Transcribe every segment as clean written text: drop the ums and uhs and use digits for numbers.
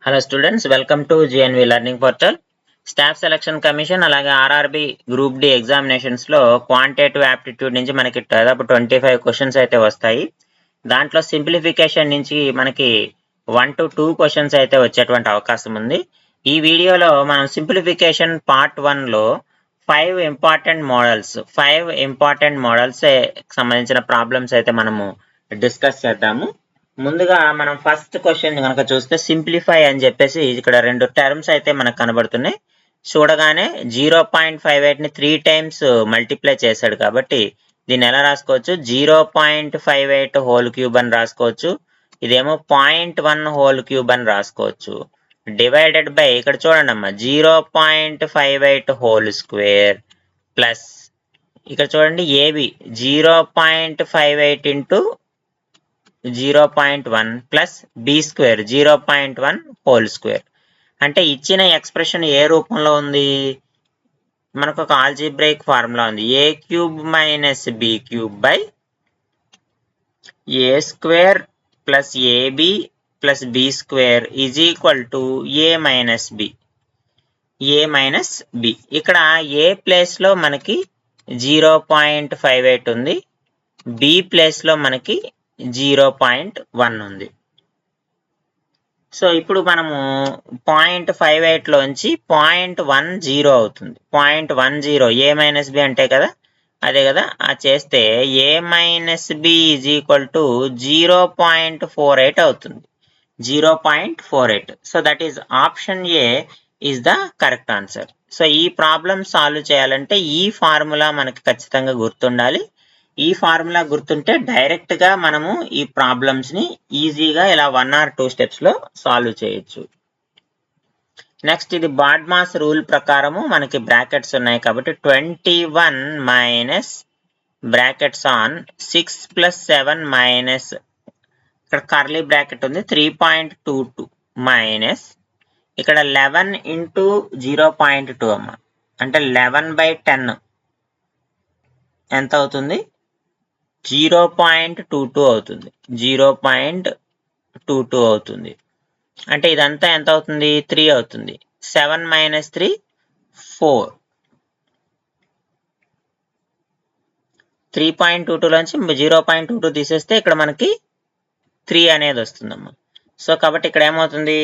Hello students, welcome to GNV learning portal. Staff selection commission అలాగే RRB group D examinations లో quantitative aptitude నుంచి మనకి దాదాపు 25 questions అయితే వస్తాయి. దాంట్లో సింప్లిఫికేషన్ నుంచి మనకి 1 to 2 క్వశ్చన్స్ అయితే వచ్చేటువంటి అవకాశం ఉంది. ఈ వీడియోలో మనం సింప్లిఫికేషన్ పార్ట్ 1 లో 5 ఇంపార్టెంట్ మోడల్స్ సంబంధించిన ప్రాబ్లమ్స్ అయితే మనము డిస్కస్ చేద్దాము. ముందుగా మనం ఫస్ట్ క్వశ్చన్ కనుక చూస్తే సింప్లిఫై అని చెప్పేసి ఇక్కడ రెండు టర్మ్స్ అయితే మనకు కనబడుతున్నాయి. చూడగానే 0.58 ని 3 టైమ్స్ మల్టిప్లై చేశాడు కాబట్టి దీన్ని ఎలా రాసుకోవచ్చు? 0.58 హోల్ క్యూబ్ అని రాసుకోవచ్చు. ఇదేమో 0.1 హోల్ క్యూబ్ అని రాసుకోవచ్చు. డివైడెడ్ బై ఇక్కడ చూడండి అమ్మా 0.58 హోల్ స్క్వేర్ ప్లస్ ఇక్కడ చూడండి AB 0.58 into 0.1 plus B square 0.1 whole square. అంటే ఇచ్చిన ఎక్స్ప్రెషన్ ఏ రూపంలో ఉంది? మనకు ఒక ఆల్జీబ్రైక్ ఫార్ములా ఉంది. A cube minus B cube by A square plus AB plus B square is equal to A minus B. ఇక్కడ ఏ ప్లేస్ లో మనకి 0.58 ఉంది, బి ప్లేస్ లో మనకి 0.1 ఉంది. సో ఇప్పుడు మనము 0.58 లోంచి 0.10 అవుతుంది. 0.10 ఏ మైనస్ బి అంటే కదా, అదే కదా. చేస్తే A minus B is equal to 0.48 అవుతుంది. 0.48. So that is option A is the correct answer. So ఈ ప్రాబ్లం సాల్వ్ చేయాలంటే ఈ ఫార్ములా మనకి ఖచ్చితంగా గుర్తుండాలి. ఈ ఫార్ములా గుర్తుంటే డైరెక్ట్ గా మనము ఈ ప్రాబ్లమ్స్ ని ఈజీగా ఇలా 1 or 2 స్టెప్స్ లో సాల్వ్ చేయొచ్చు. నెక్స్ట్ ఇది బాడ్మాస్ రూల్ ప్రకారము మనకి బ్రాకెట్స్ ఉన్నాయి కాబట్టి 21 minus brackets on 6 plus 7 minus ఇక్కడ కర్లీ బ్రాకెట్ ఉంది 3.22 మైనస్ ఇక్కడ 11 ఇంటూ 0.2 అమ్మ అంటే 11/10 ఎంత అవుతుంది? 0.22 అవుతుంది. 0.22 అవుతుంది. అంటే ఇదంతా ఎంత అవుతుంది? 3 అవుతుంది. 7 మైనస్ 3 4. 3.22 లోంచి 0.22 తీసేస్తే ఇక్కడ మనకి 3 అనేది వస్తుందమ్మా. సో కాబట్టి ఇక్కడ ఏమవుతుంది?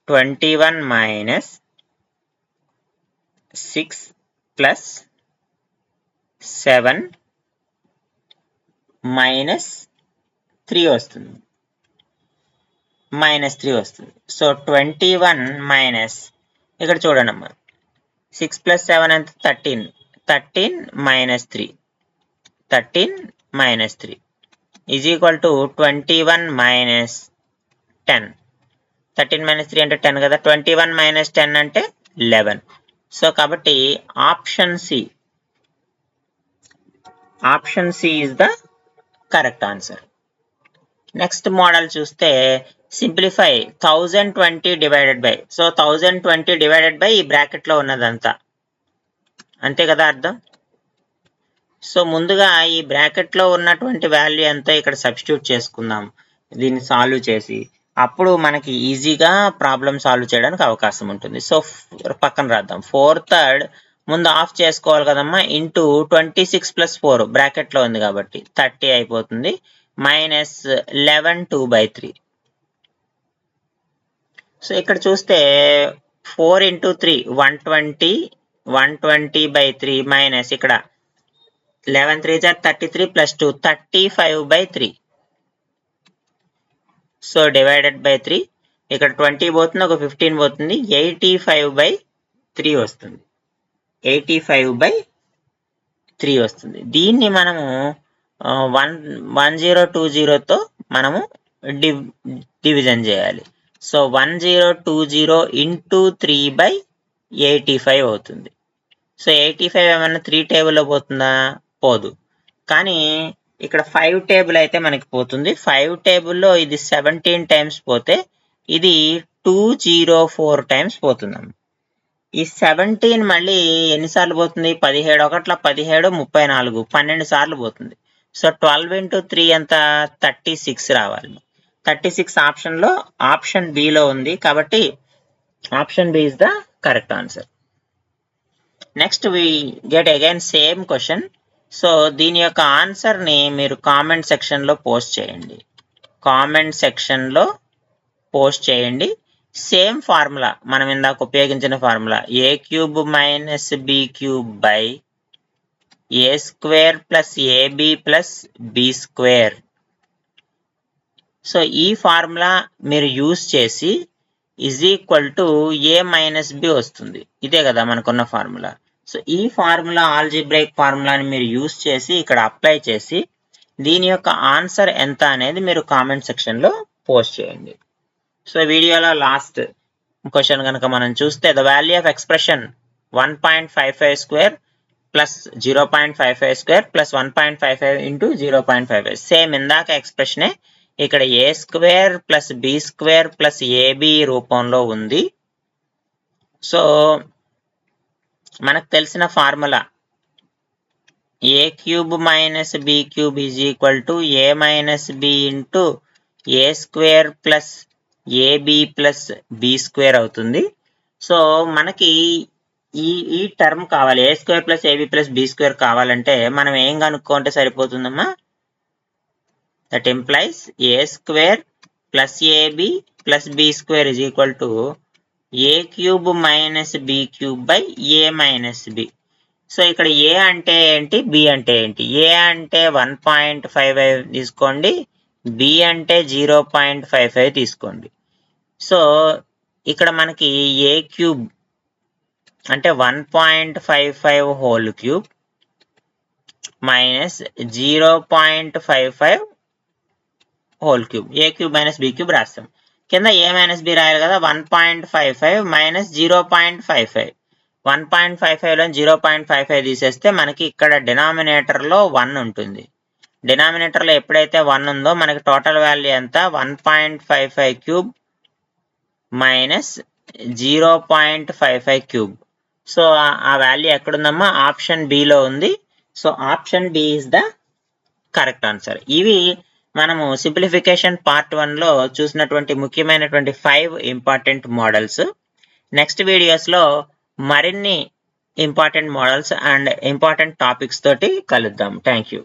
21 మైనస్ 6 ప్లస్ 7 మైనస్ 3 వస్తుంది. సో 21 మైనస్ ఇక్కడ చూడండి అమ్మా 6 ప్లస్ 7 అంటే 13 minus 3 is equal to 21 minus 10. 13 minus 3 అంటే 10 కదా. 21 మైనస్ 10 అంటే 11. సో కాబట్టి option C is the correct answer. Next model చూస్తే simplify 1020 divided by. So 1020 divided by ఈ బ్రాకెట్ లో ఉన్నదంతా అంతే కదా అర్థం. సో ముందుగా ఈ బ్రాకెట్ లో ఉన్నటువంటి వాల్యూ ఎంతో ఇక్కడ సబ్స్టిట్యూట్ చేసుకుందాం దీన్ని సాల్వ్ చేసి. అప్పుడు మనకి ఈజీగా ప్రాబ్లం సాల్వ్ చేయడానికి అవకాశం ఉంటుంది. సో పక్కన రాద్దాం. 4/3 ముందు ఆఫ్ చేసుకోవాలి కదమ్మా. ఇంటూ 26 ప్లస్ 4 బ్రాకెట్ లో ఉంది కాబట్టి 30 అయిపోతుంది. మైనస్ 11 2/3. సో ఇక్కడ చూస్తే 4 ఇంటూ 3 120/3 మైనస్ ఇక్కడ 11 3 33 ప్లస్ 2 35/3. సో డివైడెడ్ బై 3 ఇక్కడ 20 పోతుంది, ఒక 15 పోతుంది, 85/3 వస్తుంది. 85/3 వస్తుంది. దీన్ని మనము 1020తో మనము డివిజన్ చేయాలి. సో 1020 ఇంటూ 3/85 అవుతుంది. సో 85 ఏమన్నా 3 టేబుల్లో పోతుందా? పోదు. కానీ ఇక్కడ 5 టేబుల్ అయితే మనకి పోతుంది. 5 టేబుల్లో ఇది 17 టైమ్స్ పోతే ఇది 204 టైమ్స్ పోతుందమ్మా. ఈ 17 మళ్ళీ ఎన్నిసార్లు పోతుంది? 17 ఒకట్ల 17 34 12 సార్లు పోతుంది. సో 12 ఇంటూ 3 ఎంత? 36 రావాలి. 36 ఆప్షన్లో ఆప్షన్ బిలో ఉంది కాబట్టి option B is the correct answer. Next we get again same question. So దీని యొక్క ఆన్సర్ని మీరు కామెంట్ సెక్షన్లో పోస్ట్ చేయండి. కామెంట్ సెక్షన్లో పోస్ట్ చేయండి. సేమ్ ఫార్ములా, మనం ఇందాక ఉపయోగించిన formula, a cube minus b cube by a square plus ab plus b square. So ఈ ఫార్ములా మీరు యూజ్ చేసి is equal to a minus b వస్తుంది. ఇదే కదా మనకున్న ఫార్ములా. సో ఈ ఫార్ములా ఆల్జీబ్రైక్ ఫార్ములాని మీరు యూజ్ చేసి ఇక్కడ అప్లై చేసి దీని యొక్క ఆన్సర్ ఎంత అనేది మీరు కామెంట్ సెక్షన్లో పోస్ట్ చేయండి. సో వీడియోలో లాస్ట్ క్వశ్చన్ కనుక మనం చూస్తే the value of expression 1.55 square plus 0.55 square plus 1.55 into 0.55. Same ఇందాక ఎక్స్ప్రెషనే ఇక్కడ A square plus B square plus AB రూపంలో ఉంది. సో మనకు తెలిసిన formula A cube minus B cube is equal to A minus B into A square plus AB plus B square అవుతుంది. So మనకి ఈ టర్మ్ కావాలి, A square plus AB plus B square కావాలంటే మనం ఏం కనుక్కుంటే సరిపోతుందమ్మా? That implies A square plus AB plus B square is equal to A cube minus B cube by A minus B. So ఇక్కడ A అంటే ఏంటి, B అంటే ఏంటి? ఏ అంటే 1.55 తీసుకోండి, బి అంటే 0.55 తీసుకోండి. సో ఇక్కడ మనకి ఏ క్యూబ్ అంటే 1.55 whole cube minus 0.55 whole cube, A cube minus B cube రాస్తాం. కింద ఏ మైనస్ బి రాయాలి కదా, 1.55 మైనస్ 0.55. 1.55లో 0.55 తీసేస్తే మనకి ఇక్కడ డినామినేటర్లో 1 ఉంటుంది. డినామినేటర్లో ఎప్పుడైతే 1 ఉందో మనకి టోటల్ వాల్యూ ఎంత, 1.55 క్యూబ్ మైనస్ 0.55 క్యూబ్. సో ఆ వాల్యూ ఎక్కడుందమ్మా? ఆప్షన్ బిలో ఉంది. So option B is the correct answer. ఇవి మనము సింప్లిఫికేషన్ పార్ట్ 1లో చూసినటువంటి ముఖ్యమైనటువంటి 5 ఇంపార్టెంట్ మోడల్స్. నెక్స్ట్ వీడియోస్లో మరిన్ని important models and important topics తోటి కలుద్దాం. Thank you.